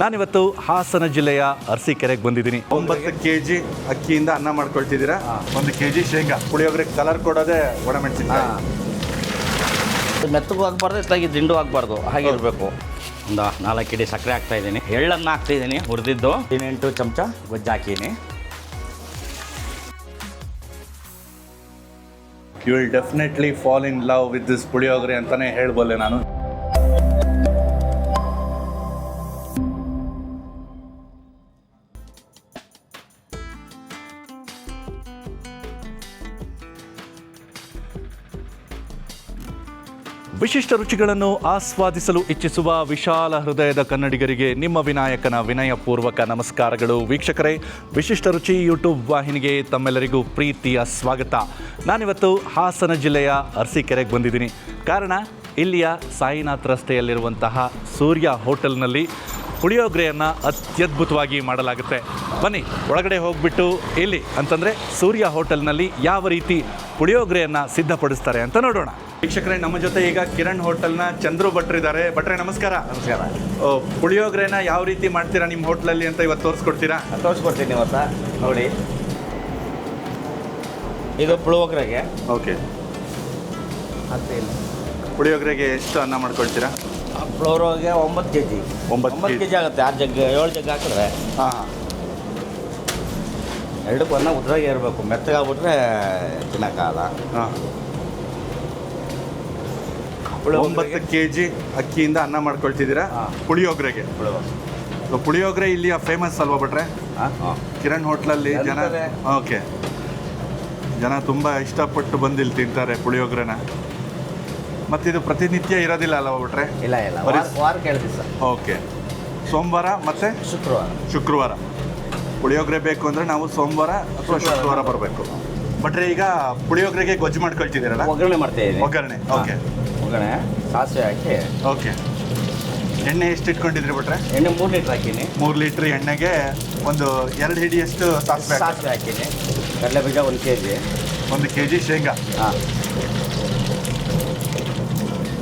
ನಾನಿವತ್ತು ಹಾಸನ ಜಿಲ್ಲೆಯ ಅರಸೀಕೆರೆಗೆ ಬಂದಿದ್ದೀನಿ. 9 kg ಅಕ್ಕಿಯಿಂದ ಅನ್ನ ಮಾಡ್ಕೊಳ್ತಿದ್ದೀರಾ. 1 kg ಶೇಂಗಾ, ಪುಳಿಯೋಗರೆ ಕಲರ್ ಕೊಡೋದೇ ಒಣಮೆಣಸಿನಕಾಯಿ. ಮೆತ್ತಗೂ ಆಗಬಾರ್ದು, ಇಷ್ಟಾಗಿ ದಿಂಡು ಆಗಬಾರ್ದು, ಹಾಗೆ ಇರಬೇಕು. ಒಂದು 4 ಹಿಡಿ ಸಕ್ಕರೆ ಹಾಕ್ತಾಯಿದ್ದೀನಿ, ಎಳ್ಳನ್ನು ಹಾಕ್ತಾಯಿದ್ದೀನಿ, ಹುರಿದಿದ್ದು 8 ಚಮಚ ಗೊಜ್ಜು ಹಾಕೀನಿ. You will definitely fall in love with this puliyogare ಅಂತಾನೆ ಹೇಳ್ಬಲ್ಲೆ ನಾನು. ವಿಶಿಷ್ಟ ರುಚಿಗಳನ್ನು ಆಸ್ವಾದಿಸಲು ಇಚ್ಛಿಸುವ ವಿಶಾಲ ಹೃದಯದ ಕನ್ನಡಿಗರಿಗೆ ನಿಮ್ಮ ವಿನಾಯಕನ ವಿನಯಪೂರ್ವಕ ನಮಸ್ಕಾರಗಳು. ವೀಕ್ಷಕರೇ, ವಿಶಿಷ್ಟ ರುಚಿ ಯೂಟ್ಯೂಬ್ ವಾಹಿನಿಗೆ ತಮ್ಮೆಲ್ಲರಿಗೂ ಪ್ರೀತಿಯ ಸ್ವಾಗತ. ನಾನಿವತ್ತು ಹಾಸನ ಜಿಲ್ಲೆಯ ಅರಸೀಕೆರೆಗೆ ಬಂದಿದ್ದೀನಿ. ಕಾರಣ, ಇಲ್ಲಿಯ ಸಾಯಿನಾಥ್ ರಸ್ತೆಯಲ್ಲಿರುವಂತಹ ಸೂರ್ಯ ಹೋಟೆಲ್ನಲ್ಲಿ ಪುಳಿಯೋಗರೆಯನ್ನು ಅತ್ಯದ್ಭುತವಾಗಿ ಮಾಡಲಾಗುತ್ತೆ. ಬನ್ನಿ ಒಳಗಡೆ ಹೋಗಿಬಿಟ್ಟು ಇಲ್ಲಿ ಅಂತಂದರೆ ಸೂರ್ಯ ಹೋಟೆಲ್ನಲ್ಲಿ ಯಾವ ರೀತಿ ಪುಳಿಯೋಗರೆಯನ್ನು ಸಿದ್ಧಪಡಿಸ್ತಾರೆ ಅಂತ ನೋಡೋಣ. ವೀಕ್ಷಕರೇ, ನಮ್ಮ ಜೊತೆ ಈಗ ಕಿರಣ್ ಹೋಟೆಲ್ನ ಚಂದ್ರು ಭಟ್ರು ಇದ್ದಾರೆ. ಭಟ್ರೆ ನಮಸ್ಕಾರ. ನಮಸ್ಕಾರ. ಪುಳಿಯೋಗರೆನ ಯಾವ ರೀತಿ ಮಾಡ್ತೀರಾ ನಿಮ್ಮ ಹೋಟ್ಲಲ್ಲಿ ಅಂತ ಇವತ್ತು ತೋರಿಸ್ಕೊಡ್ತೀರಾ? ತೋರಿಸ್ಕೊಡ್ತೀನಿ ಇವತ್ತು. ನೋಡಿ, ಇದು ಪುಳಿಯೋಗರೆಗೆ. ಓಕೆ. ಪುಳಿಯೋಗರೆಗೆ ಎಷ್ಟು ಅನ್ನ ಮಾಡ್ಕೊಳ್ತೀರಾ? ಪುಳಿಯೋಗರೆಗೆ 9 kg. 9 kg ಆಗುತ್ತೆ. 6 ಜಗ್ 7 ಜಗ್ ಹಾಕಿದ್ರೆ. ಹಾಂ. ಎರಡಕ್ಕೂ ಅನ್ನ ಉದ್ರಾಗೆ ಇರಬೇಕು, ಮೆತ್ತಗಾಗ್ಬಿಟ್ರೆ ತಿನ್ನೋಕ್ಕಾಗಲ್ಲ. ಹಾಂ. 9 kg ಅಕ್ಕಿಯಿಂದ ಅನ್ನ ಮಾಡ್ಕೊಳ್ತಿದ್ದೀರಾ ಪುಳಿಯೋಗರೆಗೆ. ಪುಳಿಯೋಗರೆ ಇಲ್ಲಿಯ ಫೇಮಸ್ ಅಲ್ವಾ ಭಟ್ರೆ? ಕಿರಣ್ ಹೋಟ್ಲಲ್ಲಿ ಜನ ಓಕೆ ಜನ ತುಂಬ ಇಷ್ಟಪಟ್ಟು ಬಂದು ಇಲ್ಲಿ ತಿಂತಾರೆ ಪುಳಿಯೋಗರೆನ. ಮತ್ತಿದು ಪ್ರತಿನಿತ್ಯ ಇರೋದಿಲ್ಲ ಅಲ್ವಾ ಭಟ್ರೆ? ಇಲ್ಲ ಇಲ್ಲ, ವಾರಕ್ಕೆ 2 ದಿವಸ. ಓಕೆ. ಸೋಮವಾರ ಮತ್ತು ಶುಕ್ರವಾರ ಪುಳಿಯೋಗರೆ ಬೇಕು ಅಂದರೆ ನಾವು ಸೋಮವಾರ ಅಥವಾ ಶುಕ್ರವಾರ ಬರಬೇಕು. ಭಟ್ರೆ, ಈಗ ಪುಳಿಯೋಗರೆಗೆ ಗೊಜ್ಜು ಮಾಡ್ಕೊಳ್ತಿದ್ದೀರಲ್ಲ? ಒಗ್ಗರಣೆ ಮಾಡ್ತಾಯಿದ್ದೀನಿ. ಒಗ್ಗರಣೆ. ಓಕೆ. ಒಗ್ಗರಣೆ ಸಾಸಿವೆ ಹಾಕಿ. ಓಕೆ. ಎಣ್ಣೆ ಎಷ್ಟು ಇಟ್ಕೊಂಡಿದ್ರಿ ಭಟ್ರೆ? ಎಣ್ಣೆ 3 ಲೀಟ್ರ್ ಹಾಕೀನಿ. 3 ಲೀಟ್ರ್ ಎಣ್ಣೆಗೆ ಒಂದು 2 ಹಿಡಿಯಷ್ಟು ಸಾಸಿವೆ ಹಾಕೀನಿ. ಕಡಲೆಬೀಜ 1 kg. 1 kg ಶೇಂಗಾ. ಹಾಂ.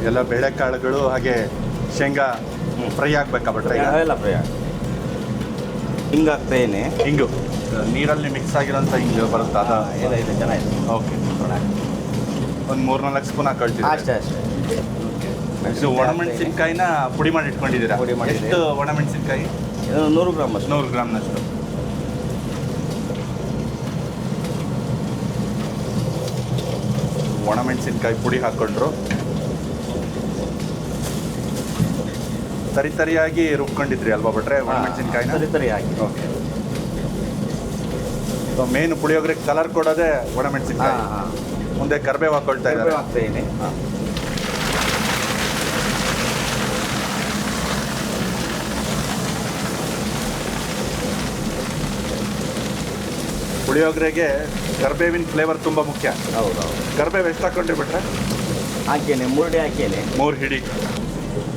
ಎಲ್ಲ ಬೇಳೆಕಾಳುಗಳು ಹಾಗೆ ಶೇಂಗಾ ಫ್ರೈ ಆಗಬೇಕಾ ಭಟ್ರೆ? ಎಲ್ಲ ಫ್ರೈ. ಹಿಂಗೆ ಹಾಕ್ತಾಯಿನಿ. ಹಿಂಗು ನೀರಲ್ಲಿ ಮಿಕ್ಸ್ ಆಗಿರೋಂಥ ಹಿಂಗೆ ಬರುತ್ತಾ? ಇದೆ ಚೆನ್ನಾಗಿದೆ. ಓಕೆ. ಒಂದು 3-4 ಸ್ಪೂನ್ ಹಾಕೊಳ್ತೀವಿ. ಅಷ್ಟೇ. ಇದು ಒಣಮೆಣಸಿನ್ಕಾಯಿನ ಪುಡಿ ಮಾಡಿ ಇಟ್ಕೊಂಡಿದ್ದೀರಾ? ಪುಡಿ ಮಾಡಿ. ಎಷ್ಟು ಒಣಮೆಣಸಿನ್ಕಾಯಿ? 100 ಗ್ರಾಮ್ ಅಷ್ಟು. 100 ಗ್ರಾಮ್ನಷ್ಟು. ಒಣಮೆಣಸಿನ್ಕಾಯಿ ಪುಡಿ ಹಾಕ್ಕೊಂಡ್ರು. ತರಿಯಾಗಿ ರುಬ್ಕೊಂಡಿದ್ರಿ ಅಲ್ವಾ ಭಟ್ರೆ ಒಣಮೆಣಸಿನ್ಕಾಯಿನ? ತರಿ ಹಾಕಿ. Okay. So main puliyogare colour ಕೊಡೋದೇ ಒಣಮೆಣಸಿನ್ಕಾಯಿ. ಮುಂದೆ ಕರಿಬೇವು ಹಾಕೊಳ್ತಾ ಇದ್ದಾರೆ. ಹಾಕ್ತಾಯಿನಿ. ಪುಳಿಯೋಗರೆಗೆ ಕರಿಬೇವಿನ ಫ್ಲೇವರ್ ತುಂಬ ಮುಖ್ಯ. ಹೌದು. ಕರಿಬೇವು ಎಷ್ಟು ಹಾಕೊಂಡ್ರಿ ಬಿಟ್ರೆ? ಹಾಕೇನೆ 3 ಹಿಡಿ ಹಾಕೇನೆ. 3 ಹಿಡಿ.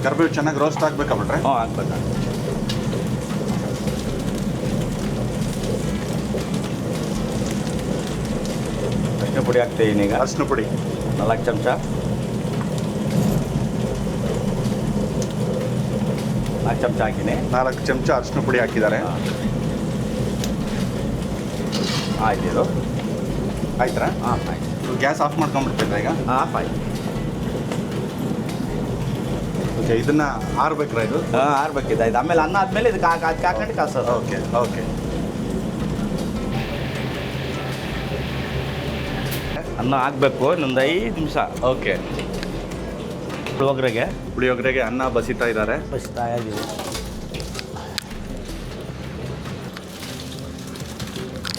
ಕರಿಬೇವು ಚೆನ್ನಾಗಿ ರೋಸ್ಟ್ ಆಗಬೇಕಾ ಬಿಟ್ರೆ? ಹ್ಞೂ, ಹಾಕ್ಬೇಕು. ಅರಿಶಿನ ಪುಡಿ ಹಾಕ್ತಾಯಿದ್ದೀನಿ ಈಗ. ಅರಿಶಿನ ಪುಡಿ 4 ಚಮಚ. 4 ಚಮಚ ಹಾಕಿನಿ. 4 ಚಮಚ ಅರಿಶಿನ ಪುಡಿ ಹಾಕಿದ್ದಾರೆ. ಆಯ್ತು. ಇದು ಆಯ್ತಾ? ಹಾಂ, ಆಯ್ತು. ಗ್ಯಾಸ್ ಆಫ್ ಮಾಡ್ಕೊಂಡ್ಬಿಡ್ತೀರಾ ಈಗ? ಆಫ್ ಆಯ್ತು. ಓಕೆ. ಇದನ್ನ ಆರ್ಬೇಕ್ರಾ ಇದು? ಹಾಂ, ಆರ್ಬೇಕಿದೆ. ಇದು ಆಮೇಲೆ ಅನ್ನ ಆದಮೇಲೆ ಇದಕ್ಕೆ ಹಾಕೊಂಡು ಕಾಸೋದು. ಓಕೆ. ಓಕೆ. ಅನ್ನ ಹಾಕಬೇಕು ಇನ್ನೊಂದು 5 ನಿಮಿಷ. ಓಕೆ. ಪುಳಿಯೋಗರೆಗೆ ಅನ್ನ ಬಸಿತಾ ಇದ್ದಾರೆ. ಬಸಿತಾ ಇದ್ದೀವಿ.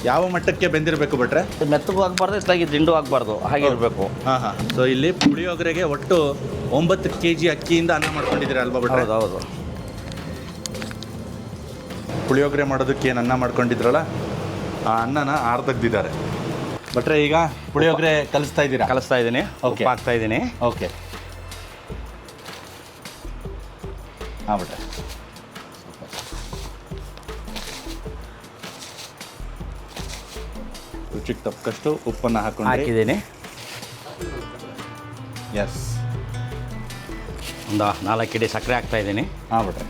ಯಾವ ಮಟ್ಟಕ್ಕೆ ಬೆಂದಿರಬೇಕು ಭಟ್ರೆ? ಮೆತ್ತಗೂ ಆಗಬಾರ್ದು, ಇಷ್ಟಾಗಿ ದಿಂಡು ಆಗಬಾರ್ದು, ಹಾಗೆ ಇರಬೇಕು. ಹಾಂ ಹಾಂ. ಸೊ ಇಲ್ಲಿ ಪುಳಿಯೋಗರೆಗೆ ಒಟ್ಟು 9 kg ಅಕ್ಕಿಯಿಂದ ಅನ್ನ ಮಾಡ್ಕೊಂಡಿದ್ದೀರಾ ಅಲ್ವಾ ಭಟ್ರೆ? ಹೌದು. ಪುಳಿಯೋಗರೆ ಮಾಡೋದಕ್ಕೆ ಏನು ಅನ್ನ ಮಾಡ್ಕೊಂಡಿದ್ರಲ್ಲ, ಆ ಅನ್ನನ ಆರ್ದಗ್ದಿದ್ದಾರೆ ಭಟ್ರೆ. ಈಗ ಪುಳಿಯೋಗರೆ ಕಲಿಸ್ತಾ ಇದ್ದೀನಿ. ಓಕೆ. ಹಾಕ್ತಾ ಇದ್ದೀನಿ. ಓಕೆ. ಹಾಂ ಭಟ್ರೆ. ರುಚಿಗೆ ತಕ್ಕಷ್ಟು ಉಪ್ಪನ್ನು ಹಾಕಿದ್ದೀನಿ. ಎಸ್. ಒಂದು 4 ಹಿಡಿ ಸಕ್ಕರೆ ಹಾಕ್ತಾಯಿದ್ದೀನಿ. ಹಾಂ ಬಿಡ್ರಿ.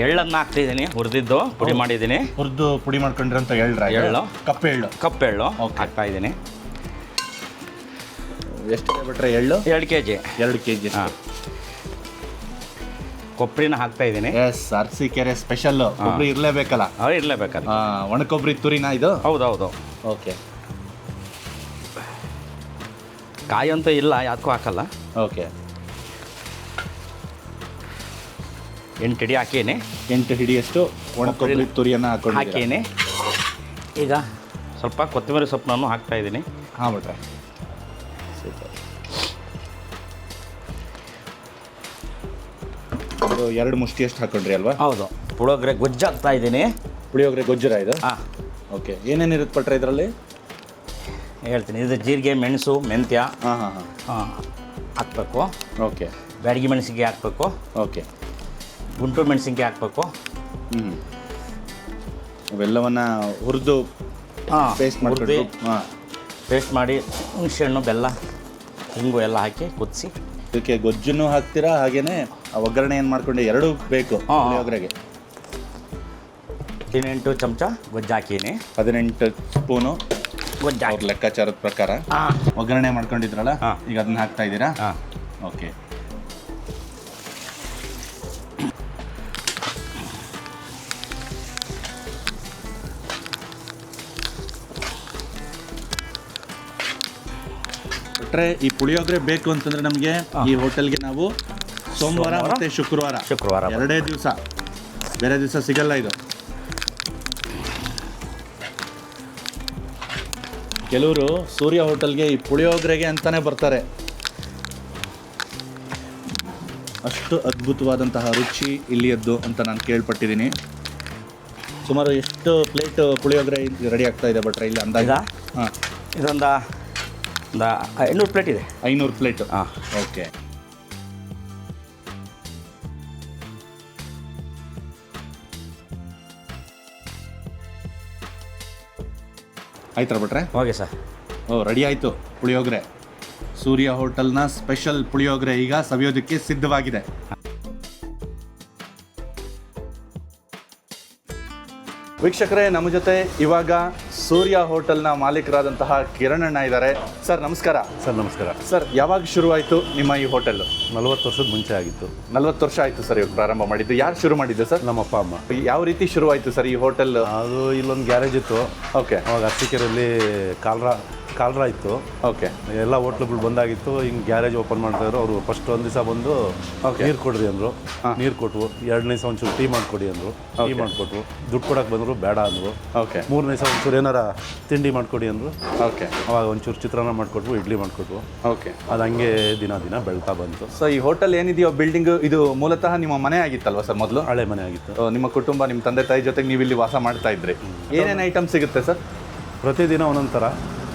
ಎಳ್ಳನ್ನು ಹಾಕ್ತಿದ್ದೀನಿ, ಹುರಿದಿದ್ದು ಪುಡಿ ಮಾಡಿದ್ದೀನಿ. ಹುರಿದು ಪುಡಿ ಮಾಡ್ಕೊಂಡಿರೋಂಥ ಎಳ್ಳು ಎಳ್ಳು, ಕಪ್ಪೆಳ್ಳು ಕಪ್ಪೆಳ್ಳು ಹಾಕ್ತಾ ಇದ್ದೀನಿ. ಎಷ್ಟು ಬಿಟ್ರೆ ಎಳ್ಳು? 2 kg. 2 kg. ಹಾಂ. ಕೊಬ್ಬರಿನ ಹಾಕ್ತಾ ಇದ್ದೀನಿ. ಎಸ್, ಅರಸೀಕೆರೆ ಸ್ಪೆಷಲ್ ಕೊಬ್ಬರಿ ಇರಲೇಬೇಕಲ್ಲ? ಇರಲೇಬೇಕಲ್ಲ. ಒಣ ಕೊಬ್ಬರಿ ತುರಿನಾ ಇದು? ಹೌದೌದು. ಓಕೆ. ಕಾಯಿ ಅಂತೂ ಇಲ್ಲ, ಯಾಕೂ ಹಾಕಲ್ಲ. ಓಕೆ. 8 ಹಿಡಿ ಹಾಕೀನಿ. 8 ಹಿಡಿಯಷ್ಟು ಒಣ ಕೊಬ್ಬರಿ ತುರಿಯನ್ನು ಹಾಕೀನಿ. ಈಗ ಸ್ವಲ್ಪ ಕೊತ್ತಂಬರಿ ಸೊಪ್ಪನ್ನು ಹಾಕ್ತಾ ಇದ್ದೀನಿ. ಹಾಂ ಬಿಟ್ರೆ ಸೂಪರ್. ಒಂದು 2 ಮುಷ್ಟಿಯಷ್ಟು ಹಾಕೊಂಡ್ರಿ ಅಲ್ವಾ? ಹೌದು. ಪುಳಿಯೋಗರೆ ಗೊಜ್ಜು ಹಾಕ್ತಾ ಇದ್ದೀನಿ. ಪುಳಿಯೋಗರೆ ಗೊಜ್ಜುರ ಇದು? ಹಾಂ. ಓಕೆ. ಏನೇನಿರುತ್ತೆ ಪಟ್ರೆ ಇದರಲ್ಲಿ? ಹೇಳ್ತೀನಿ. ಇದು ಜೀರಿಗೆ, ಮೆಣಸು, ಮೆಂತ್ಯ ಹಾಂ ಹಾಕಬೇಕು. ಓಕೆ. ಬ್ಯಾಡಗಿ ಮೆಣಸಿನ್ಕಾಯಿ ಹಾಕಬೇಕು. ಓಕೆ. ಗುಂಟೂರು ಮೆಣಸಿನ್ಕಾಯಿ ಹಾಕಬೇಕು. ಅವೆಲ್ಲವನ್ನು ಹುರಿದು ಪೇಸ್ಟ್ ಮಾಡಿ ಪೇಸ್ಟ್ ಮಾಡಿ ಹುಣಸೆಹಣ್ಣು, ಬೆಲ್ಲ, ಹಿಂಗು ಎಲ್ಲ ಹಾಕಿ ಕುದಿಸಿ. ಇದಕ್ಕೆ ಗೊಜ್ಜನ್ನು ಹಾಕ್ತೀರಾ, ಹಾಗೇನೆ ಒಗ್ಗರಣೆ ಏನು ಮಾಡ್ಕೊಂಡು ಎರಡೂ ಬೇಕು ಪುಳಿಯೋಗರೆಗೆ? 18 ಚಮಚ ಗೊಜ್ಜು ಹಾಕೀನಿ. 18 ಸ್ಪೂನು ಗೊಜ್ಜು ಅವ್ರ ಲೆಕ್ಕಾಚಾರದ ಪ್ರಕಾರ ಒಗ್ಗರಣೆ ಮಾಡ್ಕೊಂಡಿದ್ರಲ್ಲ, ಈಗ ಅದನ್ನ ಹಾಕ್ತಾ ಇದ್ದೀರಾ? ಓಕೆ. ಬಿಟ್ರೆ ಈ ಪುಳಿಯೋಗರೆ ಬೇಕು ಅಂತಂದ್ರೆ ನಮಗೆ ಈ ಹೋಟೆಲ್ಗೆ ನಾವು ಸೋಮವಾರ ಮತ್ತೆ ಶುಕ್ರವಾರ 2 ದಿವಸ, ಬೇರೆ ದಿವಸ ಸಿಗಲ್ಲ ಇದು. ಕೆಲವರು ಸೂರ್ಯ ಹೋಟೆಲ್ಗೆ ಈ ಪುಳಿಯೋಗರೆಗೆ ಅಂತಾನೆ ಬರ್ತಾರೆ. ಅಷ್ಟು ಅದ್ಭುತವಾದಂತಹ ರುಚಿ ಇಲ್ಲಿಯದ್ದು ಅಂತ ನಾನು ಕೇಳ್ಪಟ್ಟಿದ್ದೀನಿ. ಸುಮಾರು ಎಷ್ಟು ಪ್ಲೇಟ್ ಪುಳಿಯೋಗರೆ ರೆಡಿ ಆಗ್ತಾ ಇದೆ ಭಟ್ರೆ ಇಲ್ಲಿ ಅಂದಾಜು? ಹಾಂ, ಇದೊಂದು 500 ಪ್ಲೇಟ್ ಇದೆ. 500 ಪ್ಲೇಟು? ಹಾಂ. ಓಕೆ. ಆಯ್ತಾ ಭಟ್ರೆ? Okay sir. ರೆಡಿ ಆಯಿತು ಪುಳಿಯೋಗರೆ. ಸೂರ್ಯ ಹೋಟೆಲ್ನ ಸ್ಪೆಷಲ್ ಪುಳಿಯೋಗರೆ ಈಗ ಸವಿಯೋದಕ್ಕೆ ಸಿದ್ಧವಾಗಿದೆ. ವೀಕ್ಷಕರೇ, ನಮ್ಮ ಜೊತೆ ಇವಾಗ ಸೂರ್ಯ ಹೋಟೆಲ್ನ ಮಾಲೀಕರಾದಂತಹ ಕಿರಣ್ ಅಣ್ಣ ಇದ್ದಾರೆ. ಸರ್ ನಮಸ್ಕಾರ. ಸರ್ ನಮಸ್ಕಾರ. ಸರ್, ಯಾವಾಗ ಶುರುವಾಯಿತು ನಿಮ್ಮ ಈ ಹೋಟೆಲ್ಲು? 40 ವರ್ಷದ ಮುಂಚೆ ಆಗಿತ್ತು. 40 ವರ್ಷ ಆಯಿತು ಸರ್ ಇವಾಗ ಪ್ರಾರಂಭ ಮಾಡಿದ್ದು. ಯಾರು ಶುರು ಮಾಡಿದ್ದು ಸರ್? ನಮ್ಮ ಅಪ್ಪ ಅಮ್ಮ. ಯಾವ ರೀತಿ ಶುರುವಾಯಿತು ಸರ್ ಈ ಹೋಟೆಲ್? ಅದು ಇಲ್ಲೊಂದು ಗ್ಯಾರೇಜ್ ಇತ್ತು. ಓಕೆ. ಅವಾಗ ಅರಸೀಕೆರೆಯಲ್ಲಿ ಕಾಲ್ರಾ ಇತ್ತು. ಓಕೆ. ಎಲ್ಲ ಹೋಟ್ಲುಗಳು ಬಂದಾಗಿತ್ತು. ಹಿಂಗೆ ಗ್ಯಾರೇಜ್ ಓಪನ್ ಮಾಡ್ತಾಯಿದ್ರು. ಅವರು ಫಸ್ಟ್ ಒಂದು ದಿವಸ ಬಂದು ನೀರು ಕೊಡ್ರಿ ಅಂದರು. ನೀರು ಕೊಟ್ವು. 2ನೇ ದಿವಸ ಒಂಚೂರು ಟೀ ಮಾಡಿಕೊಡಿ ಅಂದರು. ಟೀ ಮಾಡಿಕೊಟ್ವು. ದುಡ್ಡು ಕೊಡೋಕೆ ಬಂದರು, ಬೇಡ ಅಂದರು. ಓಕೆ. 3ನೇ ದಿವಸ ಒಂಚೂರು ಏನಾರ ತಿಂಡಿ ಮಾಡಿಕೊಡಿ ಅಂದರು. ಓಕೆ. ಅವಾಗ ಒಂಚೂರು ಚಿತ್ರಾನ್ನ ಮಾಡಿಕೊಟ್ವು, ಇಡ್ಲಿ ಮಾಡಿಕೊಟ್ವು. ಓಕೆ. ಅದು ಹಂಗೆ ದಿನ ಬೆಳ್ತಾ ಬಂತು. ಸೊ ಈ ಹೋಟೆಲ್ ಏನಿದೆಯೋ ಬಿಲ್ಡಿಂಗ್, ಇದು ಮೂಲತಃ ನಿಮ್ಮ ಮನೆ ಆಗಿತ್ತಲ್ವಾ ಸರ್ ಮೊದಲು? ಹಳೆ ಮನೆ ಆಗಿತ್ತು. ನಿಮ್ಮ ಕುಟುಂಬ, ನಿಮ್ಮ ತಂದೆ ತಾಯಿ ಜೊತೆಗೆ ನೀವು ಇಲ್ಲಿ ವಾಸ ಮಾಡ್ತಾ ಇದ್ರಿ. ಏನೇನು ಐಟಮ್ ಸಿಗುತ್ತೆ ಸರ್? ಪ್ರತಿದಿನ ಒಂದೊಂದು ಥರ.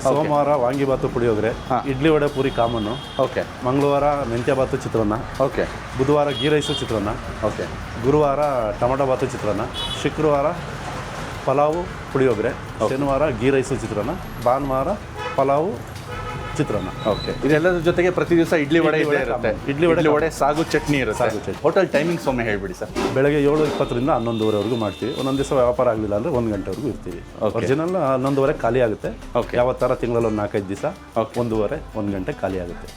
ಸೋಮವಾರ ವಾಂಗಿಬಾತು ಪುಳಿಯೋಗರೆ, ಇಡ್ಲಿ ವಡೆ ಪೂರಿ ಕಾಮನ್ನು. ಓಕೆ. ಮಂಗಳವಾರ ಮೆಂತ್ಯ ಬಾತು ಚಿತ್ರಾನ್ನ. ಓಕೆ. ಬುಧವಾರ ಗೀ ರೈಸು ಚಿತ್ರಾನ್ನ. ಓಕೆ. ಗುರುವಾರ ಟೊಮಟೊ ಬಾತು ಚಿತ್ರಾನ್ನ. ಶುಕ್ರವಾರ ಪಲಾವು ಪುಳಿಯೋಗರೆ. ಶನಿವಾರ ಗೀ ರೈಸು ಚಿತ್ರಾನ್ನ. ಭಾನುವಾರ ಪಲಾವು ಚಿತ್ರಾನ್ನ. ಓಕೆ. ಇದೆಲ್ಲದ್ರ ಜೊತೆಗೆ ಪ್ರತಿ ದಿವಸ ಇಡ್ಲಿ ವಡೆ ಇರುತ್ತೆ. ಇಡ್ಲಿ ವಡೆ ಸಾಗು ಚಟ್ನಿ ಇರುತ್ತೆ. ಸಾಗು ಚಟ್ನಿ. ಹೋಟೆಲ್ ಟೈಮಿಂಗ್ಸ್ ಒಮ್ಮೆ ಹೇಳ್ಬಿಡಿ ಸರ್. ಬೆಳಗ್ಗೆ 7:20ರಿಂದ 11:30ವರೆಗೂ ಮಾಡ್ತೀವಿ. ಒಂದೊಂದು ದಿವಸ ವ್ಯಾಪಾರ ಆಗಲಿಲ್ಲ ಅಂದರೆ 1 ಗಂಟೆವರೆಗೂ ಇರ್ತೀವಿ. ಒರಿಜಿನಲ್ 11:30 ಖಾಲಿ ಆಗುತ್ತೆ. ಓಕೆ. ಯಾವತ್ತಾರ ತಿಂಗಳಲ್ಲಿ ಒಂದು 4-5 ದಿವಸ 1:30, 1 ಗಂಟೆ ಖಾಲಿ ಆಗುತ್ತೆ.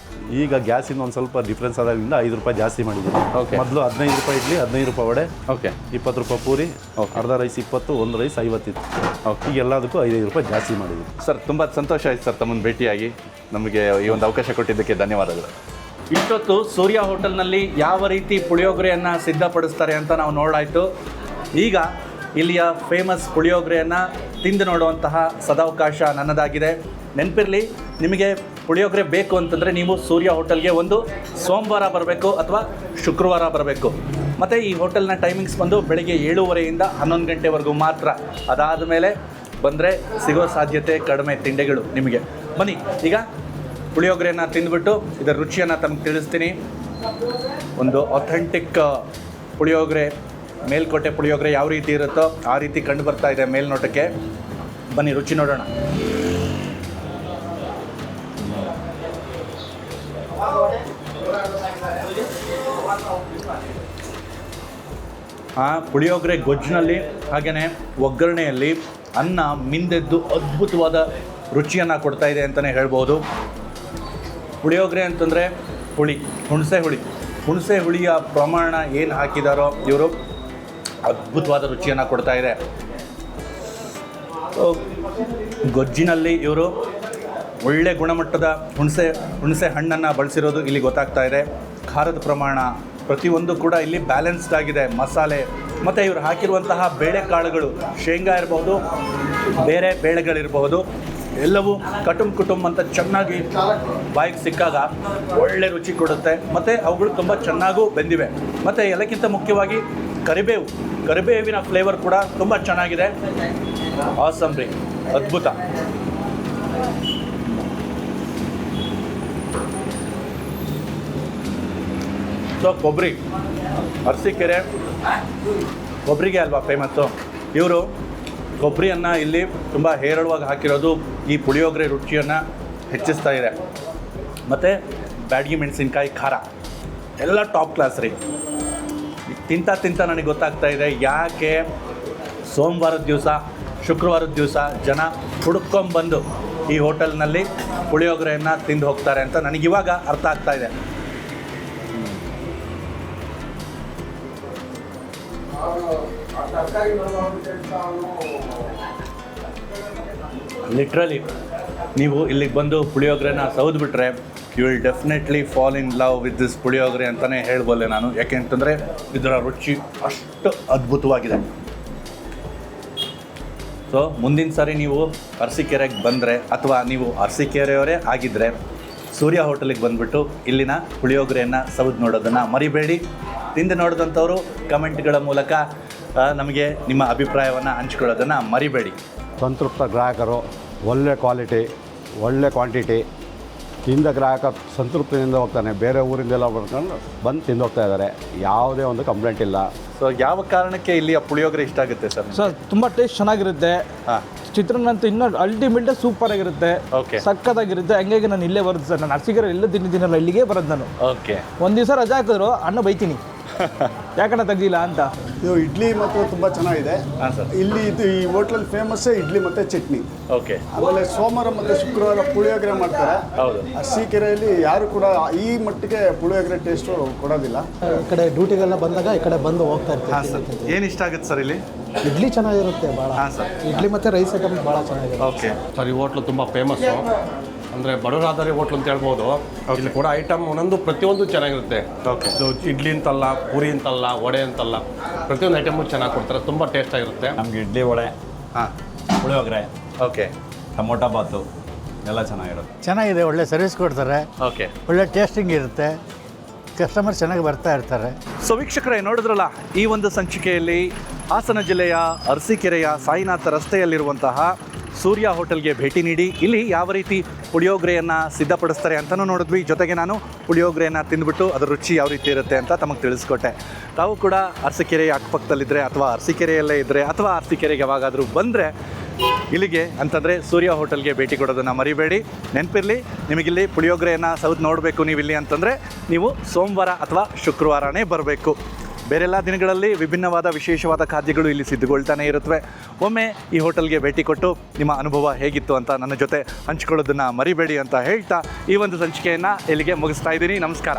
ಈಗ ಗ್ಯಾಸಿಂದ ಒಂದು ಸ್ವಲ್ಪ ಡಿಫ್ರೆನ್ಸ್ ಆದಾಗಿಂದ 5 ರೂಪಾಯಿ ಜಾಸ್ತಿ ಮಾಡಿದ್ದೀವಿ. ಓಕೆ. ಮೊದಲು 15 ರೂಪಾಯಿ ಇಡ್ಲಿ, 15 ರೂಪಾಯಿ ವಡೆ. ಓಕೆ. 20 ರೂಪಾಯಿ ಪೂರಿ. ಓಕೆ. ಅರ್ಧ ರೈಸ್ 20, ಒಂದು ರೈಸ್ 50 ಇತ್ತು. ಓಕೆ. ಈಗ ಎಲ್ಲದಕ್ಕೂ 5 ರೂಪಾಯಿ ಜಾಸ್ತಿ ಮಾಡಿದ್ದೀವಿ. ಸರ್, ತುಂಬ ಸಂತೋಷ ಆಯ್ತು ಸರ್ ತಮ್ಮನ್ನು ಭೇಟಿಯಾಗಿ. ನಮಗೆ ಈ ಒಂದು ಅವಕಾಶ ಕೊಟ್ಟಿದ್ದಕ್ಕೆ ಧನ್ಯವಾದಗಳು. ಇಷ್ಟೊತ್ತು ಸೂರ್ಯ ಹೋಟೆಲ್ನಲ್ಲಿ ಯಾವ ರೀತಿ ಪುಳಿಯೋಗರೆಯನ್ನು ಸಿದ್ಧಪಡಿಸ್ತಾರೆ ಅಂತ ನಾವು ನೋಡಾಯಿತು. ಈಗ ಇಲ್ಲಿಯ ಫೇಮಸ್ ಪುಳಿಯೋಗರೆಯನ್ನು ತಿಂದು ನೋಡುವಂತಹ ಸದಾವಕಾಶ ನನ್ನದಾಗಿದೆ. ನೆನಪಿರಲಿ, ನಿಮಗೆ ಪುಳಿಯೋಗರೆ ಬೇಕು ಅಂತಂದರೆ ನೀವು ಸೂರ್ಯ ಹೋಟೆಲ್ಗೆ ಒಂದು ಸೋಮವಾರ ಬರಬೇಕು ಅಥವಾ ಶುಕ್ರವಾರ ಬರಬೇಕು. ಮತ್ತು ಈ ಹೋಟೆಲ್ನ ಟೈಮಿಂಗ್ಸ್ ಬಂದು ಬೆಳಗ್ಗೆ 7:30ಯಿಂದ 11 ಗಂಟೆವರೆಗೂ ಮಾತ್ರ. ಅದಾದ ಮೇಲೆ ಬಂದರೆ ಸಿಗೋ ಸಾಧ್ಯತೆ ಕಡಿಮೆ ತಿಂಡಿಗಳು ನಿಮಗೆ. ಬನ್ನಿ, ಈಗ ಪುಳಿಯೋಗರೆಯನ್ನು ತಿಂದುಬಿಟ್ಟು ಇದರ ರುಚಿಯನ್ನು ತಮಗೆ ತಿಳಿಸ್ತೀನಿ. ಒಂದು ಅಥೆಂಟಿಕ್ ಪುಳಿಯೋಗರೆ, ಮೇಲ್ಕೋಟೆ ಪುಳಿಯೋಗರೆ ಯಾವ ರೀತಿ ಇರುತ್ತೋ ಆ ರೀತಿ ಕಂಡು ಬರ್ತಾ ಇದೆ ಮೇಲ್ನೋಟಕ್ಕೆ. ಬನ್ನಿ ರುಚಿ ನೋಡೋಣ. ಆ ಪುಳಿಯೋಗರೆ ಗೊಜ್ಜಿನಲ್ಲಿ ಹಾಗೆಯೇ ಒಗ್ಗರಣೆಯಲ್ಲಿ ಅನ್ನ ಮಿಂದೆದ್ದು ಅದ್ಭುತವಾದ ರುಚಿಯನ್ನು ಕೊಡ್ತಾ ಇದೆ ಅಂತಲೇ ಹೇಳ್ಬೋದು. ಪುಳಿಯೋಗರೆ ಅಂತಂದರೆ ಹುಣಸೆ ಹುಳಿಯ ಪ್ರಮಾಣ ಏನು ಹಾಕಿದಾರೋ ಇವರು ಅದ್ಭುತವಾದ ರುಚಿಯನ್ನು ಕೊಡ್ತಾ ಇದೆ. ಗೊಜ್ಜಿನಲ್ಲಿ ಇವರು ಒಳ್ಳೆ ಗುಣಮಟ್ಟದ ಹುಣಸೆ ಹಣ್ಣನ್ನು ಬಳಸಿರೋದು ಇಲ್ಲಿ ಗೊತ್ತಾಗ್ತಾ ಇದೆ. ಖಾರದ ಪ್ರಮಾಣ ಪ್ರತಿಯೊಂದು ಕೂಡ ಇಲ್ಲಿ ಬ್ಯಾಲೆನ್ಸ್ಡ್ ಆಗಿದೆ. ಮಸಾಲೆ ಮತ್ತು ಇವರು ಹಾಕಿರುವಂತಹ ಬೇಳೆಕಾಳುಗಳು, ಶೇಂಗಾ ಇರಬಹುದು, ಬೇರೆ ಬೇಳೆಗಳಿರಬಹುದು, ಎಲ್ಲವೂ ಕುಟುಂಬ ಅಂತ ಚೆನ್ನಾಗಿ ಬಾಯಿಗೆ ಸಿಕ್ಕಾಗ ಒಳ್ಳೆ ರುಚಿ ಕೊಡುತ್ತೆ. ಮತ್ತು ಅವುಗಳು ತುಂಬ ಚೆನ್ನಾಗೂ ಬೆಂದಿವೆ. ಮತ್ತು ಎಲ್ಲಕ್ಕಿಂತ ಮುಖ್ಯವಾಗಿ ಕರಿಬೇವಿನ ಫ್ಲೇವರ್ ಕೂಡ ತುಂಬ ಚೆನ್ನಾಗಿದೆ. ಆಸಮ್ ರೀ, ಅದ್ಭುತ. ಸೊ ಕೊಬ್ಬರಿ, ಅರಸೀಕೆರೆ ಕೊಬ್ಬರಿಗೆ ಅಲ್ವಾ ಫೇಮಸ್ಸು. ಇವರು ಕೊಬ್ಬರಿಯನ್ನು ಇಲ್ಲಿ ತುಂಬ ಹೇರಳವಾಗಿ ಹಾಕಿರೋದು ಈ ಪುಳಿಯೋಗರೆ ರುಚಿಯನ್ನು ಹೆಚ್ಚಿಸ್ತಾ ಇದೆ. ಮತ್ತು ಬ್ಯಾಡಗಿ ಮೆಣಸಿನ್ಕಾಯಿ ಖಾರ ಎಲ್ಲ ಟಾಪ್ ಕ್ಲಾಸ್ ರೀ. ತಿಂತ ನನಗೆ ಗೊತ್ತಾಗ್ತಾ ಇದೆ ಯಾಕೆ ಸೋಮವಾರದ ದಿವಸ, ಶುಕ್ರವಾರದ ದಿವಸ ಜನ ಹುಡುಕೊಂಬಂದು ಈ ಹೋಟೆಲ್ನಲ್ಲಿ ಪುಳಿಯೋಗರೆಯನ್ನು ತಿಂದು ಹೋಗ್ತಾರೆ ಅಂತ ನನಗಿವಾಗ ಅರ್ಥ ಆಗ್ತಾ ಇದೆ. ಲಿಟ್ರಲಿ ನೀವು ಇಲ್ಲಿಗೆ ಬಂದು ಪುಳಿಯೋಗರೆನ ಸೌದ್ಬಿಟ್ರೆ you will definitely fall in love with this puliyogare ಅಂತಲೇ ಹೇಳ್ಬೋದೆ ನಾನು. ಯಾಕೆಂತಂದರೆ ಇದರ ರುಚಿ ಅಷ್ಟು ಅದ್ಭುತವಾಗಿದೆ. ಸೊ ಮುಂದಿನ ಸಾರಿ ನೀವು ಅರಸೀಕೆರೆಗೆ ಬಂದರೆ ಅಥವಾ ನೀವು ಅರಸೀಕೆರೆಯವರೇ ಆಗಿದ್ದರೆ ಸೂರ್ಯ ಹೋಟೆಲಿಗೆ ಬಂದುಬಿಟ್ಟು ಇಲ್ಲಿನ ಪುಳಿಯೋಗರೆಯನ್ನು ಸೌದು ನೋಡೋದನ್ನು ಮರಿಬೇಡಿ. ತಿಂದು ನೋಡಿದಂಥವರು ಕಮೆಂಟ್ಗಳ ಮೂಲಕ ನಮಗೆ ನಿಮ್ಮ ಅಭಿಪ್ರಾಯವನ್ನು ಹಂಚ್ಕೊಳ್ಳೋದನ್ನು ಮರಿಬೇಡಿ. ಸಂತೃಪ್ತ ಗ್ರಾಹಕರು, ಒಳ್ಳೆ ಕ್ವಾಲಿಟಿ, ಒಳ್ಳೆ ಕ್ವಾಂಟಿಟಿ, ತಿಂದ ಗ್ರಾಹಕ ಸಂತೃಪ್ತಿಯಿಂದ ಹೋಗ್ತಾನೆ. ಬೇರೆ ಊರಿಂದೆಲ್ಲ ಬಂದು ತಿಂದು ಹೋಗ್ತಾ ಇದ್ದಾರೆ. ಯಾವುದೇ ಒಂದು ಕಂಪ್ಲೇಂಟ್ ಇಲ್ಲ. ಸೊ ಯಾವ ಕಾರಣಕ್ಕೆ ಇಲ್ಲಿಯ ಪುಳಿಯೋಗರೆ ಇಷ್ಟ ಆಗುತ್ತೆ ಸರ್? ಸರ್ ತುಂಬ ಟೇಸ್ಟ್ ಚೆನ್ನಾಗಿರುತ್ತೆ. ಹಾಂ, ಚಿತ್ರಾನ್ನ ಅಂತೂ ಇನ್ನೂ ಅಲ್ಟಿಮೇಟ್ ಸೂಪರ್ ಆಗಿರುತ್ತೆ, ಓಕೆ, ಸಕ್ಕತ್ತಾಗಿರುತ್ತೆ. ಹಂಗಾಗಿ ನಾನು ಇಲ್ಲೇ ಬರೋದು ಸರ್. ನಾನು ಅರಸೀಕೆರೆ ಎಲ್ಲ ತಿನ್ನಿದ್ದೀನಲ್ಲ, ಇಲ್ಲಿಗೆ ಬರೋದು ನಾನು. ಓಕೆ. ಒಂದು ದಿವಸ ರಜಾ ಹಾಕಿದ್ರು ಅನ್ನ ಬೈತೀನಿ ಯಾಕಣ್ಣ ತೆಗ್ದಿಲ್ಲ ಅಂತ. ಇದು ಇಡ್ಲಿ ಮತ್ತು ತುಂಬ ಚೆನ್ನಾಗಿದೆ. ಹಾಂ ಸರ್. ಇಲ್ಲಿ ಇದು ಈ ಹೋಟ್ಲಲ್ಲಿ ಫೇಮಸ್ಸೇ ಇಡ್ಲಿ ಮತ್ತು ಚಟ್ನಿ. ಓಕೆ. ಆಮೇಲೆ ಸೋಮವಾರ ಮತ್ತು ಶುಕ್ರವಾರ ಪುಳಿಯೋಗರೆ ಮಾಡ್ತಾರೆ. ಹೌದು. ಅರಸೀಕೆರೆಯಲ್ಲಿ ಯಾರು ಕೂಡ ಈ ಮಟ್ಟಿಗೆ ಪುಳಿಯೋಗರೆ ಟೇಸ್ಟು ಕೊಡೋದಿಲ್ಲ. ಈ ಕಡೆ ಡ್ಯೂಟಿಗೆಲ್ಲ ಬಂದಾಗ ಈ ಕಡೆ ಬಂದು ಹೋಗ್ತಾ ಹಾಂ ಸರ್. ಇರ್ತೀವಿ. ಏನು ಇಷ್ಟ ಆಗುತ್ತೆ ಸರ್ ಇಲ್ಲಿ? ಇಡ್ಲಿ ಚೆನ್ನಾಗಿರುತ್ತೆ ಭಾಳ. ಹಾಂ ಸರ್. ಇಡ್ಲಿ ಮತ್ತು ರೈಸ್ ಐಟಮ್ ಭಾಳ ಚೆನ್ನಾಗಿರುತ್ತೆ. ಓಕೆ. ಸರ್ ಈ ಹೋಟ್ಲು ತುಂಬ ಫೇಮಸ್ಸು. ಅಂದರೆ ಬಡವರಾದರೆ ಹೋಟ್ಲು ಅಂತ ಹೇಳ್ಬೋದು. ಇಲ್ಲಿ ಕೂಡ ಐಟಮ್ ಒಂದೊಂದು ಪ್ರತಿಯೊಂದು ಚೆನ್ನಾಗಿರುತ್ತೆ. ಓಕೆ. ಇದು ಇಡ್ಲಿ ಅಂತಲ್ಲ, ಪೂರಿ ಅಂತಲ್ಲ, ವಡೆ ಅಂತಲ್ಲ, ಪ್ರತಿಯೊಂದು ಐಟಮು ಚೆನ್ನಾಗಿ ಕೊಡ್ತಾರೆ. ತುಂಬ ಟೇಸ್ಟ್ ಆಗಿರುತ್ತೆ. ನಮಗೆ ಇಡ್ಲಿ, ವಡೆ, ಹಾಂ, ಪುಳಿಯೋಗರೆ, ಓಕೆ, ಟೊಮೊಟೊ ಬಾತು ಎಲ್ಲ ಚೆನ್ನಾಗಿರುತ್ತೆ. ಚೆನ್ನಾಗಿದೆ, ಒಳ್ಳೆ ಸರ್ವಿಸ್ ಕೊಡ್ತಾರೆ, ಓಕೆ, ಒಳ್ಳೆ ಟೇಸ್ಟಿಂಗ್ ಇರುತ್ತೆ, ಕಸ್ಟಮರ್ ಚೆನ್ನಾಗಿ ಬರ್ತಾ ಇರ್ತಾರೆ. ಸೊ ವೀಕ್ಷಕರೇ ನೋಡಿದ್ರಲ್ಲ, ಈ ಒಂದು ಸಂಚಿಕೆಯಲ್ಲಿ ಹಾಸನ ಜಿಲ್ಲೆಯ ಅರಸೀಕೆರೆಯ ಸಾಯಿನಾಥ ರಸ್ತೆಯಲ್ಲಿರುವಂತಹ ಸೂರ್ಯ ಹೋಟೆಲ್ಗೆ ಭೇಟಿ ನೀಡಿ ಇಲ್ಲಿ ಯಾವ ರೀತಿ ಪುಳಿಯೋಗರೆಯನ್ನು ಸಿದ್ಧಪಡಿಸ್ತಾರೆ ಅಂತಲೂ ನೋಡಿದ್ವಿ. ಜೊತೆಗೆ ನಾನು ಪುಳಿಯೋಗರೆಯನ್ನು ತಿಂದುಬಿಟ್ಟು ಅದರ ರುಚಿ ಯಾವ ರೀತಿ ಇರುತ್ತೆ ಅಂತ ತಮಗೆ ತಿಳಿಸ್ಕೊಟ್ಟೆ. ತಾವು ಕೂಡ ಅರಸೀಕೆರೆಯ ಅಕ್ಕಪಕ್ಕದಲ್ಲಿದ್ದರೆ ಅಥವಾ ಅರಸೀಕೆರೆಯಲ್ಲೇ ಇದ್ದರೆ ಅಥವಾ ಅರಸೀಕೆರೆಗೆ ಯಾವಾಗಾದರೂ ಬಂದರೆ ಇಲ್ಲಿಗೆ ಅಂತಂದರೆ ಸೂರ್ಯ ಹೋಟೆಲ್ಗೆ ಭೇಟಿ ಕೊಡೋದನ್ನು ಮರಿಬೇಡಿ. ನೆನಪಿರಲಿ, ನಿಮಗಿಲ್ಲಿ ಪುಳಿಯೋಗರೆಯನ್ನು ಸೌದು ನೋಡಬೇಕು ನೀವಿಲ್ಲಿ ಅಂತಂದರೆ ನೀವು ಸೋಮವಾರ ಅಥವಾ ಶುಕ್ರವಾರನೇ ಬರಬೇಕು. ಬೇರೆಲ್ಲ ದಿನಗಳಲ್ಲಿ ವಿಭಿನ್ನವಾದ ವಿಶೇಷವಾದ ಖಾದ್ಯಗಳು ಇಲ್ಲಿ ಸಿದ್ಧಗೊಳ್ತಾನೆ ಇರುತ್ತವೆ. ಒಮ್ಮೆ ಈ ಹೋಟೆಲ್ಗೆ ಭೇಟಿ ಕೊಟ್ಟು ನಿಮ್ಮ ಅನುಭವ ಹೇಗಿತ್ತು ಅಂತ ನನ್ನ ಜೊತೆ ಹಂಚ್ಕೊಳ್ಳೋದನ್ನು ಮರಿಬೇಡಿ ಅಂತ ಹೇಳ್ತಾ ಈ ಒಂದು ಸಂಚಿಕೆಯನ್ನು ಇಲ್ಲಿಗೆ ಮುಗಿಸ್ತಾ ಇದ್ದೀನಿ. ನಮಸ್ಕಾರ.